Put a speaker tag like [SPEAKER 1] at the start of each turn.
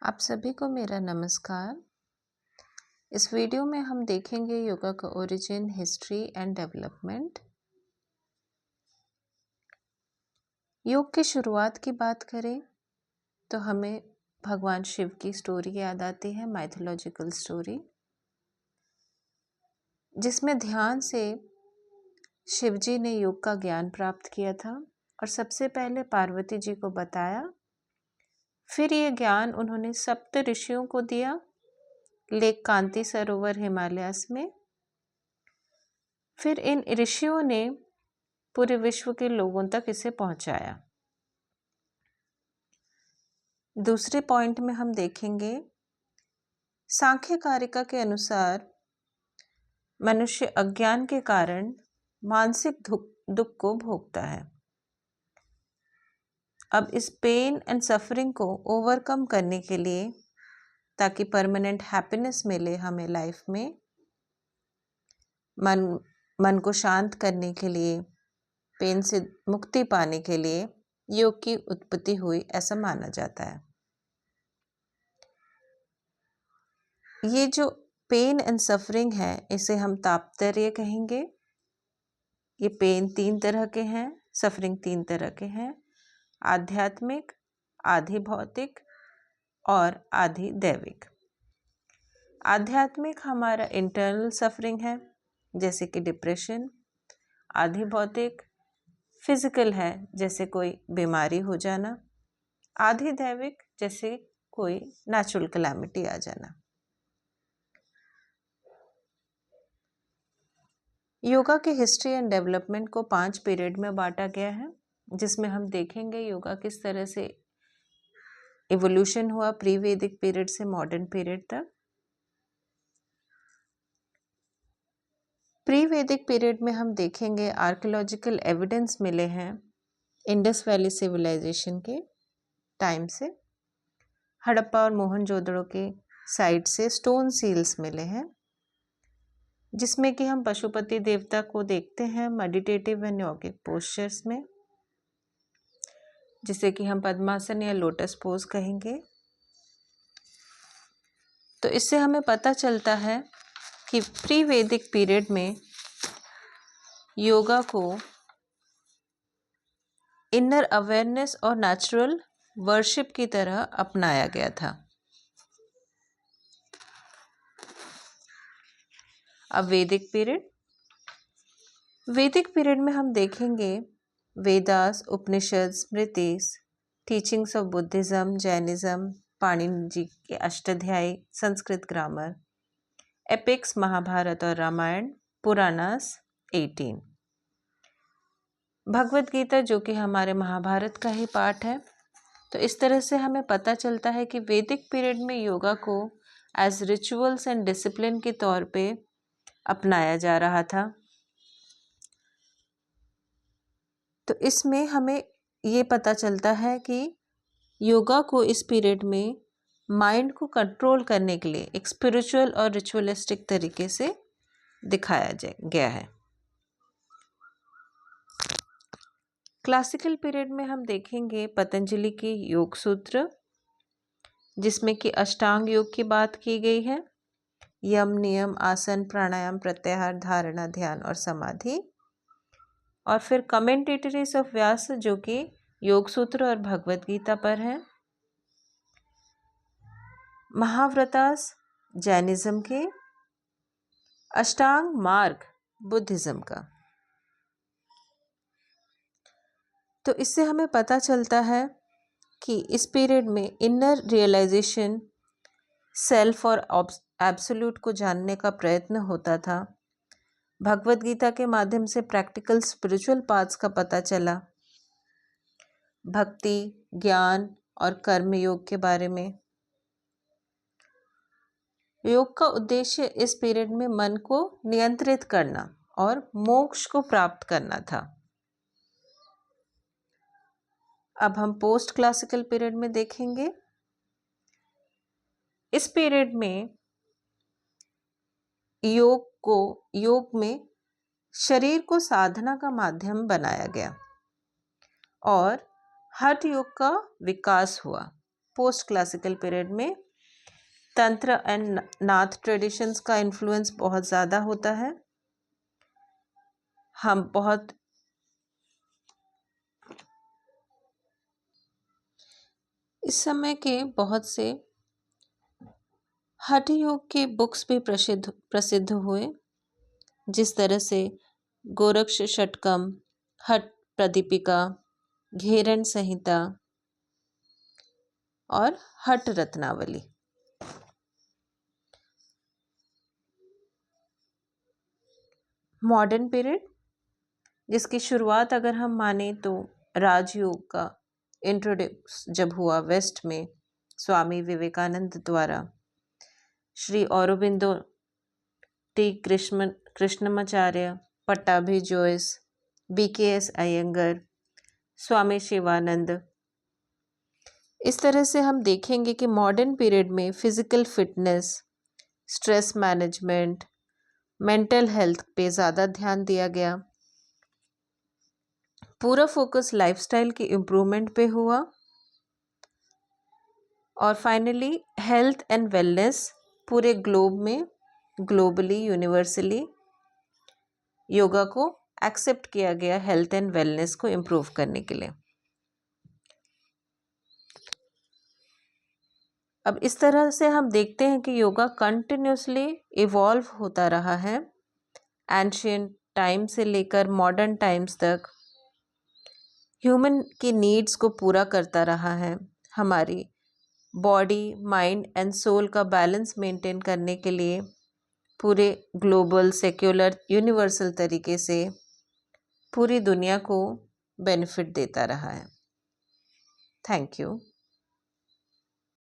[SPEAKER 1] आप सभी को मेरा नमस्कार। इस वीडियो में हम देखेंगे योगा का ओरिजिन, हिस्ट्री एंड डेवलपमेंट। योग की शुरुआत की बात करें तो हमें भगवान शिव की स्टोरी याद आती है, माइथोलॉजिकल स्टोरी, जिसमें ध्यान से शिव जी ने योग का ज्ञान प्राप्त किया था और सबसे पहले पार्वती जी को बताया। फिर ये ज्ञान उन्होंने सप्त ऋषियों को दिया लेक कांति सरोवर हिमालयास में। फिर इन ऋषियों ने पूरे विश्व के लोगों तक इसे पहुंचाया। दूसरे पॉइंट में हम देखेंगे सांख्य कारिका के अनुसार मनुष्य अज्ञान के कारण मानसिक दुख को भोगता है। अब इस पेन एंड सफरिंग को ओवरकम करने के लिए, ताकि परमानेंट हैप्पीनेस मिले हमें लाइफ में, मन को शांत करने के लिए, पेन से मुक्ति पाने के लिए योग की उत्पत्ति हुई, ऐसा माना जाता है। ये जो पेन एंड सफरिंग है, इसे हम तापत्रय कहेंगे। ये पेन 3 तरह के हैं, सफरिंग 3 तरह के हैं, आध्यात्मिक, आधि भौतिक और आधि दैविक। आध्यात्मिक हमारा इंटरनल सफरिंग है, जैसे कि डिप्रेशन। आधि भौतिक फिजिकल है, जैसे कोई बीमारी हो जाना। आधि दैविक जैसे कोई नेचुरल कैलामिटी आ जाना। योगा के हिस्ट्री एंड डेवलपमेंट को 5 पीरियड में बांटा गया है, जिसमें हम देखेंगे योगा किस तरह से इवोल्यूशन हुआ प्री वैदिक पीरियड से मॉडर्न पीरियड तक। प्री वैदिक पीरियड में हम देखेंगे आर्कियोलॉजिकल एविडेंस मिले हैं इंडस वैली सिविलाइजेशन के टाइम से। हड़प्पा और मोहनजोदड़ो के साइड से स्टोन सील्स मिले हैं, जिसमें कि हम पशुपति देवता को देखते हैं मेडिटेटिव एंड योगिक पोस्चर्स में, जिसे कि हम पद्मासन या लोटस पोज कहेंगे। तो इससे हमें पता चलता है कि प्री वैदिक पीरियड में योगा को इनर अवेयरनेस और नेचुरल वर्शिप की तरह अपनाया गया था। अब वैदिक पीरियड में हम देखेंगे Vedas, Upanishad, Smritis, teachings of Buddhism, Jainism, Panini ji के अष्टाध्यायी, संस्कृत ग्रामर, एपिक्स, महाभारत और रामायण, पुराणास 18, भगवत गीता जो कि हमारे महाभारत का ही पार्ट है। तो इस तरह से हमें पता चलता है कि वैदिक पीरियड में योगा को एज रिचुअल्स एंड डिसिप्लिन के तौर पे अपनाया जा रहा था। तो इसमें हमें ये पता चलता है कि योगा को इस पीरियड में माइंड को कंट्रोल करने के लिए एक स्पिरिचुअल और रिचुअलिस्टिक तरीके से दिखाया गया है। क्लासिकल पीरियड में हम देखेंगे पतंजलि के योग सूत्र, जिसमें कि अष्टांग योग की बात की गई है, यम, नियम, आसन, प्राणायाम, प्रत्याहार, धारणा, ध्यान और समाधि। और फिर कमेंटेटरीज ऑफ व्यास जो कि योग सूत्र और भगवत गीता पर हैं। महाव्रतास जैनिज्म के, अष्टांग मार्ग बुद्धिज्म का। तो इससे हमें पता चलता है कि इस पीरियड में इनर रियलाइजेशन, सेल्फ और एब्सोल्यूट को जानने का प्रयत्न होता था। भगवत गीता के माध्यम से प्रैक्टिकल स्पिरिचुअल पाथ्स का पता चला, भक्ति, ज्ञान और कर्म योग के बारे में। योग का उद्देश्य इस पीरियड में मन को नियंत्रित करना और मोक्ष को प्राप्त करना था। अब हम पोस्ट क्लासिकल पीरियड में देखेंगे। इस पीरियड में योग में शरीर को साधना का माध्यम बनाया गया और हठ योग का विकास हुआ। पोस्ट क्लासिकल पीरियड में तंत्र एंड नाथ ट्रेडिशंस का इन्फ्लुएंस बहुत ज़्यादा होता है। हम बहुत इस समय के बहुत से हठ योग के बुक्स भी प्रसिद्ध हुए, जिस तरह से गोरक्ष षटकम, हठ प्रदीपिका, घेरन संहिता और हठ रत्नावली। मॉडर्न पीरियड, जिसकी शुरुआत अगर हम माने तो राजयोग का इंट्रोड्यूस जब हुआ वेस्ट में स्वामी विवेकानंद द्वारा, श्री औरोबिंदो, टी कृष्णमाचार्य, पट्टाभी जोइस, BKS अयंगर, स्वामी शिवानंद। इस तरह से हम देखेंगे कि मॉडर्न पीरियड में physical fitness, stress management, mental health पे ज़्यादा ध्यान दिया गया। पूरा फोकस लाइफस्टाइल की इम्प्रूवमेंट पे हुआ और फाइनली हेल्थ एंड वेलनेस पूरे ग्लोब में, ग्लोबली, यूनिवर्सली योगा को एक्सेप्ट किया गया हेल्थ एंड वेलनेस को इम्प्रूव करने के लिए। अब इस तरह से हम देखते हैं कि योगा कंटिन्यूसली इवॉल्व होता रहा है, एंशिएंट टाइम से लेकर मॉडर्न टाइम्स तक ह्यूमन की नीड्स को पूरा करता रहा है। हमारी बॉडी, माइंड एंड सोल का बैलेंस मेंटेन करने के लिए पूरे ग्लोबल, सेक्युलर, यूनिवर्सल तरीके से पूरी दुनिया को बेनिफिट देता रहा है। Thank you.